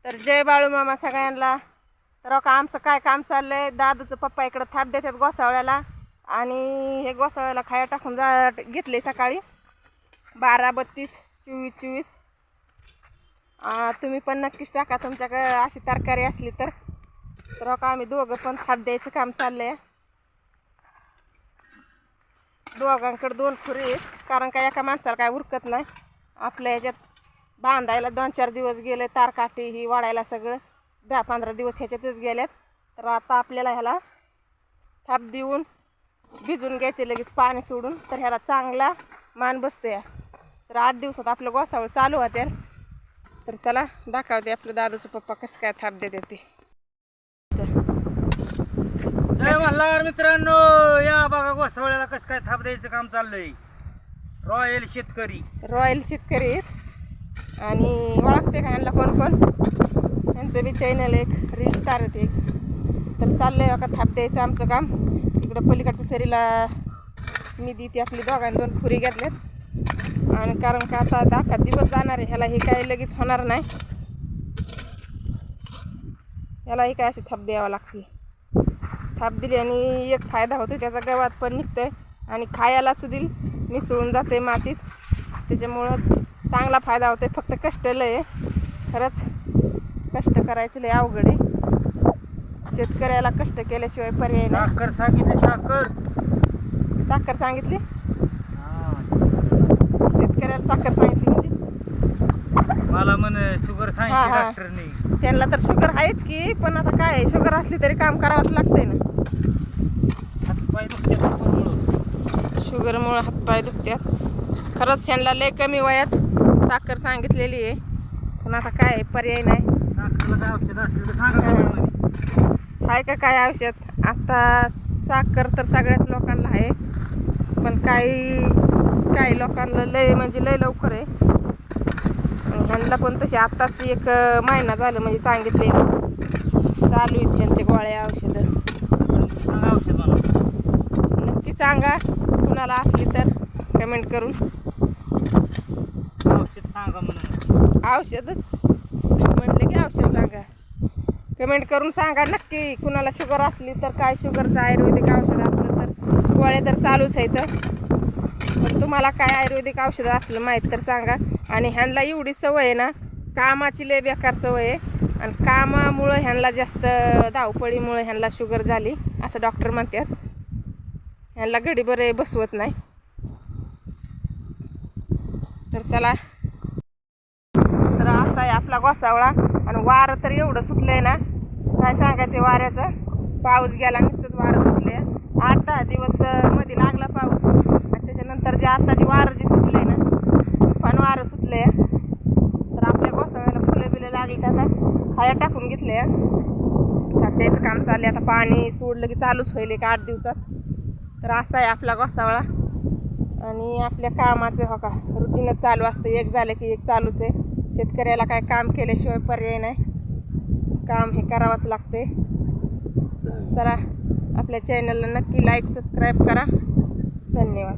तर जय बाळू मामा सगळ्यांना. तर का आमचं काय काम चाललंय, दादूचं पप्पा इकडं थाप देतात गोसावळ्याला आणि हे गोसावळ्याला खाया टाकून घेतले सकाळी 12:32 24. तुम्ही पण नक्कीच टाका तुमच्याकडे अशी तरकारी असली तर. तर का आम्ही दोघं पण थाप द्यायचं काम चाललंय. दोघांकडे 2 खुरी आहेत, कारण काय एका माणसाला काय उरकत नाही. आपल्या ह्याच्यात बांधायला 2-4 दिवस गेले, तारकाठी ही वाढायला सगळं 10-15 दिवस ह्याच्यातच गेल्यात. तर आता आपल्याला ह्याला थाप देऊन भिजून घ्यायचे लगेच पाणी सोडून, तर ह्याला चांगला मान बसते. तर 8 दिवसात आपलं गोसावळ चालू होते. तर चला दाखवते आपलं दादूचं पप्पा कसं काय थाप देते ते. जय मल्हार मित्रांनो, या बघा गोसावळ्याला कसं काय थाप द्यायचं काम चाललंय. रॉयल शेतकरी आहेत आणि ओळखते का ह्यांना कोण कोण, यांचं बी चॅनल एक रील स्टार आहेत. तर चाललंय बघा थाप द्यायचं आमचं काम. इकडं पलीकडच्या सरीला मी देते आपली दोघांनी 2 खुरी घेतल्यात. आणि कारण का आता 10 दिवस जाणार आहे ह्याला, हे काय लगेच होणार नाही. ह्याला ही काय अशी थाप द्यावं लागते. थाप दिली आणि एक फायदा होतो, त्याचा गवत पण निघतोय आणि खायला सुद्धा मिसळून जाते मातीत. त्याच्यामुळं चांगला फायदा होतोय. फक्त कष्ट लय, खरंच कष्ट करायचं लय अवघड आहे. शेतकऱ्याला कष्ट केल्याशिवाय पर्याय नाही. साखर सांगितली, साखर सांगितली, शेतकऱ्याला साखर सांगितली म्हणजे मला म्हण शुगर सांगितली डॉक्टरने. त्यांना तर शुगर आहेच की, पण आता काय शुगर असली तरी काम करावंच लागतंय ना. हातपाय दुखतात शुगरमुळे हातपाय दुखतात. खरंच ह्यांना लय कमी वयात साखर सांगितलेली आहे, पण आता काय पर्याय नाही. डॉक्टरला काय औषध असलं तर सांगा. आहे का काय औषध? आता साखर तर सगळ्याच लोकांना आहे, पण काही लोकांना लय म्हणजे लय लवकर आहे. आणि ह्यांना पण तसे आत्ताच 1 महिना झालं म्हणजे सांगितले, चालू आहेत ह्यांचे गोळ्या औषधं. औषध नक्की सांगा कुणाला असली तर कमेंट करून. औषध सांगा म्हणून. औषधच म्हणले की औषध सांगा, कमेंट करून सांगा नक्की. कुणाला शुगर असली तर काय शुगरचं आयुर्वेदिक औषध असलं तर गोळ्या तर चालूच आहेत. पण तुम्हाला काय आयुर्वेदिक औषध असलं माहीत तर सांगा. आणि ह्यांना एवढी सवय आहे ना, कामाची लय बेकार सवय आहे आणि कामामुळं ह्यांना जास्त धावपळीमुळे ह्यांना शुगर झाली असं डॉक्टर म्हणतात. ह्यांना घडी बरे बसवत नाही. तर चला, तर असा आहे आपला गोसावळा. आणि वारं तर एवढं सुटलंय ना, काय सांगायचं वाऱ्याचं. पाऊस गेला नुसतंच वारं सुटले. 8-10 दिवस मध्ये लागला पाऊस आणि त्याच्यानंतर जे आता जे वारं जे सुटलंय ना, तुफान वारं सुटलंय. तर आपल्या गोसावळ्याला फुलं बिलं लागली, आता खाया टाकून घेतले. टाकायचं काम चाललंय. आता पाणी सोडलं की चालूच होईल 8 दिवसात. तर असा आहे आपला गोसावळा. आणि आपल्या कामाचं हो का रुटीनच चालू असतं, एक झालं की एक चालूच आहे. शेतकऱ्याला काय काम केल्याशिवाय पर्याय नाही, काम हे करावंच लागते. चला, आपल्या चॅनलला नक्की लाईक सबस्क्राईब करा. धन्यवाद.